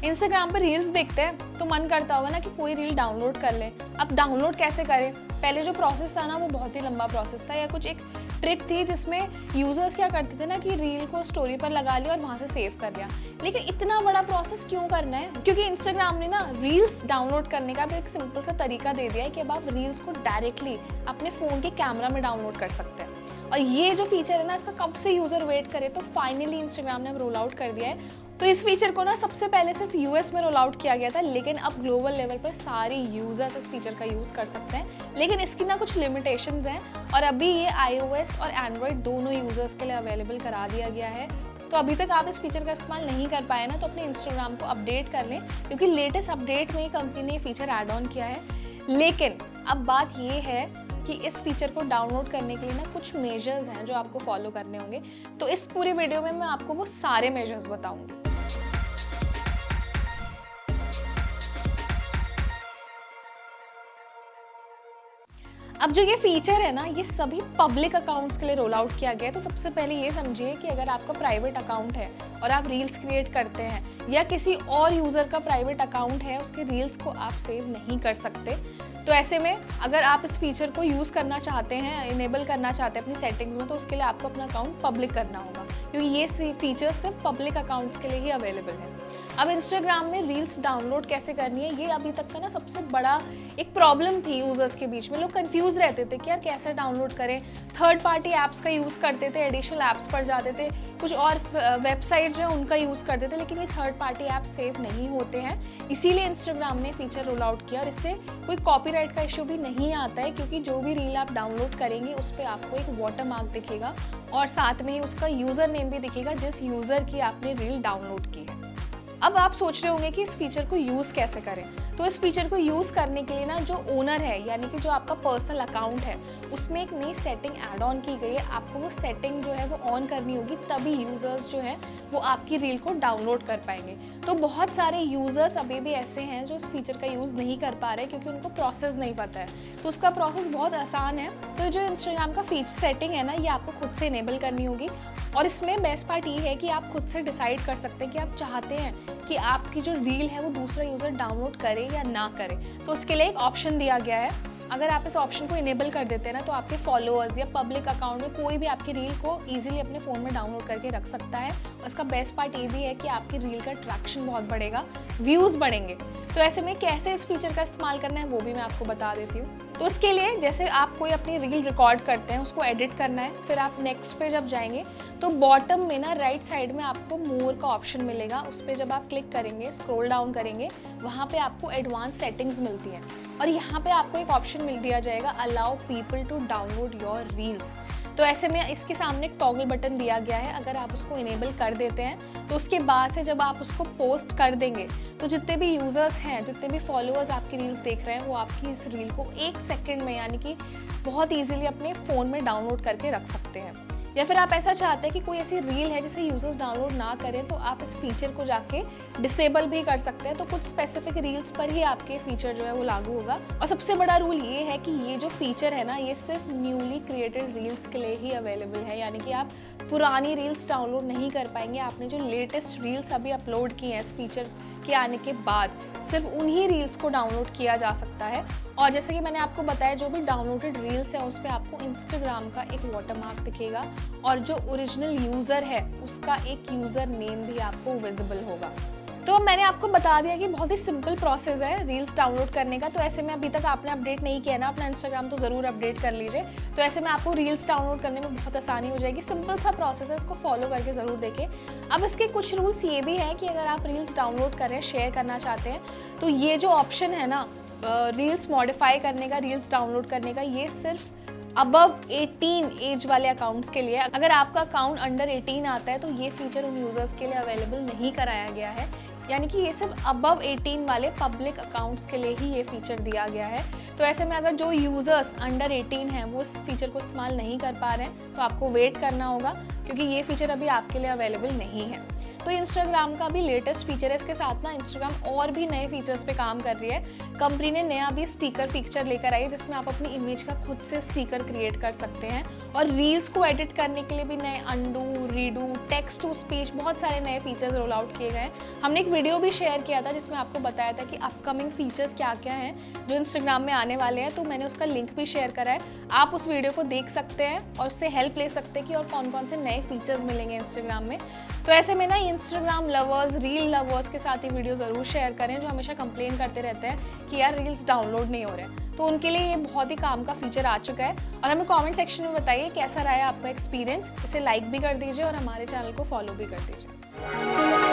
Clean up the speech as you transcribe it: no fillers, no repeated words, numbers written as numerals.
Instagram पर reels देखते हैं तो मन करता होगा ना कि कोई रील डाउनलोड कर लें। अब डाउनलोड कैसे करें? पहले जो प्रोसेस था ना वो बहुत ही लंबा प्रोसेस था, या कुछ एक ट्रिक थी जिसमें यूजर्स क्या करते थे ना कि रील को स्टोरी पर लगा लिया और वहां से सेव कर लिया। लेकिन इतना बड़ा प्रोसेस क्यों करना है? क्योंकि इंस्टाग्राम ने ना रील्स डाउनलोड करने का भी एक सिंपल सा तरीका दे दिया है कि अब आप रील्स को डायरेक्टली अपने फोन के कैमरा में डाउनलोड कर सकते हैं। और ये जो फीचर है ना, इसका कब से यूजर वेट करे, तो फाइनली इंस्टाग्राम ने रोल आउट कर दिया है। तो इस फीचर को ना सबसे पहले सिर्फ यूएस में रोल आउट किया गया था, लेकिन अब ग्लोबल लेवल पर सारे यूजर्स इस फीचर का यूज कर सकते हैं। लेकिन इसकी ना कुछ लिमिटेशंस हैं, और अभी ये iOS और एंड्रॉयड दोनों यूजर्स के लिए अवेलेबल करा दिया गया है। तो अभी तक आप इस फीचर का इस्तेमाल नहीं कर पाए ना, तो अपने इंस्टाग्राम को अपडेट कर लें, क्योंकि लेटेस्ट अपडेट में कंपनी ने फीचर ऐड ऑन किया है। लेकिन अब बात ये है कि इस फीचर को डाउनलोड करने के लिए ना कुछ मेजर्स हैं जो आपको फॉलो करने होंगे। तो इस पूरे वीडियो में मैं आपको वो सारे मेजर्स बताऊंगी। अब जो ये फीचर है ना, ये सभी पब्लिक अकाउंट्स के लिए रोल आउट किया गया है। तो सबसे पहले ये समझिए कि अगर आपका प्राइवेट अकाउंट है और आप रील्स क्रिएट करते हैं, या किसी और यूज़र का प्राइवेट अकाउंट है, उसके रील्स को आप सेव नहीं कर सकते। तो ऐसे में अगर आप इस फीचर को यूज़ करना चाहते हैं, इनेबल करना चाहते हैं अपनी सेटिंग्स में, तो उसके लिए आपको अपना अकाउंट पब्लिक करना होगा, क्योंकि ये फीचर सिर्फ पब्लिक अकाउंट्स के लिए ही अवेलेबल है। अब इंस्टाग्राम में रील्स डाउनलोड कैसे करनी है, ये अभी तक का ना सबसे बड़ा एक प्रॉब्लम थी यूजर्स के बीच में। लोग कंफ्यूज रहते थे कि यार कैसे डाउनलोड करें। थर्ड पार्टी ऐप्स का यूज़ करते थे, एडिशनल ऐप्स पर जाते थे, कुछ और वेबसाइट जो है उनका यूज़ करते थे, लेकिन ये थर्ड पार्टी ऐप सेव नहीं होते हैं। इसीलिए इंस्टाग्राम ने फीचर रोल आउट किया, और इससे कोई कॉपीराइट का इशू भी नहीं आता है, क्योंकि जो भी रील आप डाउनलोड करेंगे उस पर आपको एक वाटर मार्क दिखेगा, और साथ में ही उसका यूज़र नेम भी दिखेगा जिस यूज़र की आपने रील डाउनलोड की है। अब आप सोच रहे होंगे कि इस फीचर को यूज़ कैसे करें। तो इस फीचर को यूज़ करने के लिए ना जो ओनर है, यानी कि जो आपका पर्सनल अकाउंट है, उसमें एक नई सेटिंग ऐड ऑन की गई है। आपको वो सेटिंग जो है वो ऑन करनी होगी, तभी यूज़र्स जो हैं वो आपकी रील को डाउनलोड कर पाएंगे। तो बहुत सारे यूज़र्स अभी भी ऐसे हैं जो इस फीचर का यूज़ नहीं कर पा रहे, क्योंकि उनको प्रोसेस नहीं पता है। तो उसका प्रोसेस बहुत आसान है। तो जो इंस्टाग्राम का सेटिंग है ना, ये आपको खुद से इनेबल करनी होगी, और इसमें बेस्ट पार्ट ये है कि आप खुद से डिसाइड कर सकते हैं कि आप चाहते हैं कि आपकी जो रील है वो दूसरा यूज़र डाउनलोड करे या ना करे। तो उसके लिए एक ऑप्शन दिया गया है। अगर आप इस ऑप्शन को इनेबल कर देते हैं ना, तो आपके फॉलोअर्स या पब्लिक अकाउंट में कोई भी आपकी रील को इजीली अपने फ़ोन में डाउनलोड करके रख सकता है। और इसका बेस्ट पार्ट ये भी है कि आपकी रील का ट्रैक्शन बहुत बढ़ेगा, व्यूज़ बढ़ेंगे। तो ऐसे में कैसे इस फीचर का इस्तेमाल करना है वो भी मैं आपको बता देती हूँ। तो उसके लिए जैसे आप कोई अपनी रील रिकॉर्ड करते हैं, उसको एडिट करना है, फिर आप नेक्स्ट पे जब जाएंगे तो बॉटम में ना राइट साइड में आपको मोर का ऑप्शन मिलेगा। उस पर जब आप क्लिक करेंगे, स्क्रॉल डाउन करेंगे, वहाँ पे आपको एडवांस सेटिंग्स मिलती हैं, और यहाँ पे आपको एक ऑप्शन मिल दिया जाएगा, allow people to download your reels. तो ऐसे में इसके सामने एक टॉगल बटन दिया गया है। अगर आप उसको इनेबल कर देते हैं तो उसके बाद से जब आप उसको पोस्ट कर देंगे, तो जितने भी यूज़र्स हैं, जितने भी फॉलोअर्स आपकी रील्स देख रहे हैं, वो आपकी इस रील को 1 सेकंड में, यानी कि बहुत ईजिली अपने फ़ोन में डाउनलोड करके रख सकते हैं। या फिर आप ऐसा चाहते हैं कि कोई ऐसी रील है जिसे यूजर्स डाउनलोड ना करें, तो आप इस फीचर को जाके डिसेबल भी कर सकते हैं। तो कुछ स्पेसिफिक रील्स पर ही आपके फीचर जो है वो लागू होगा। और सबसे बड़ा रूल ये है कि ये जो फीचर है ना, ये सिर्फ न्यूली क्रिएटेड रील्स के लिए ही अवेलेबल है, यानी कि आप पुरानी रील्स डाउनलोड नहीं कर पाएंगे। आपने जो लेटेस्ट रील्स अभी अपलोड की हैं इस फीचर के आने के बाद, सिर्फ उन्हीं रील्स को डाउनलोड किया जा सकता है। और जैसे कि मैंने आपको बताया, जो भी डाउनलोडेड रील्स है उस पर आपको इंस्टाग्राम का एक वाटरमार्क दिखेगा, और जो ओरिजिनल यूज़र है उसका एक यूज़र नेम भी आपको विजिबल होगा। तो मैंने आपको बता दिया कि बहुत ही सिंपल प्रोसेस है रील्स डाउनलोड करने का। तो ऐसे में अभी तक आपने अपडेट नहीं किया ना अपना इंस्टाग्राम, तो ज़रूर अपडेट कर लीजिए। तो ऐसे में आपको रील्स डाउनलोड करने में बहुत आसानी हो जाएगी। सिंपल सा प्रोसेस है, इसको फॉलो करके ज़रूर देखें। अब इसके कुछ रूल्स ये भी हैं कि अगर आप रील्स डाउनलोड करें, शेयर करना चाहते हैं, तो ये जो ऑप्शन है ना रील्स मॉडिफाई करने का, रील्स डाउनलोड करने का, ये सिर्फ अबव 18 एज वाले अकाउंट्स के लिए। अगर आपका अकाउंट अंडर 18 आता है तो ये फीचर उन यूज़र्स के लिए अवेलेबल नहीं कराया गया है, यानी कि ये सिर्फ अबव 18 वाले पब्लिक अकाउंट्स के लिए ही ये फीचर दिया गया है। तो ऐसे में अगर जो यूज़र्स अंडर 18 हैं वो इस फीचर को इस्तेमाल नहीं कर पा रहे हैं, तो आपको वेट करना होगा, क्योंकि ये फीचर अभी आपके लिए अवेलेबल नहीं है। तो इंस्टाग्राम का भी लेटेस्ट फीचर है। इसके साथ ना इंस्टाग्राम और भी नए फीचर्स पे काम कर रही है। कंपनी ने नया भी स्टिकर फीचर लेकर आई है, जिसमें आप अपनी इमेज का खुद से स्टिकर क्रिएट कर सकते हैं। और रील्स को एडिट करने के लिए भी नए undo, redo, text to speech, बहुत सारे नए फीचर्स रोल आउट किए गए हैं। हमने एक वीडियो भी शेयर किया था जिसमें आपको बताया था कि अपकमिंग फीचर्स क्या क्या हैं जो इंस्टाग्राम में आने वाले हैं, तो मैंने उसका लिंक भी शेयर करा है। आप उस वीडियो को देख सकते हैं और उससे हेल्प ले सकते हैं कि और कौन कौन से नए फीचर्स मिलेंगे इंस्टाग्राम में। तो ऐसे में ना इंस्टाग्राम लवर्स, रील लवर्स के साथ ये वीडियो ज़रूर शेयर करें जो हमेशा कंप्लेन करते रहते हैं कि यार रील्स डाउनलोड नहीं हो रहे हैं। तो उनके लिए ये बहुत ही काम का फीचर आ चुका है। और हमें कमेंट सेक्शन में बताइए कैसा रहा है आपका एक्सपीरियंस। इसे लाइक भी कर दीजिए और हमारे चैनल को फॉलो भी कर दीजिए।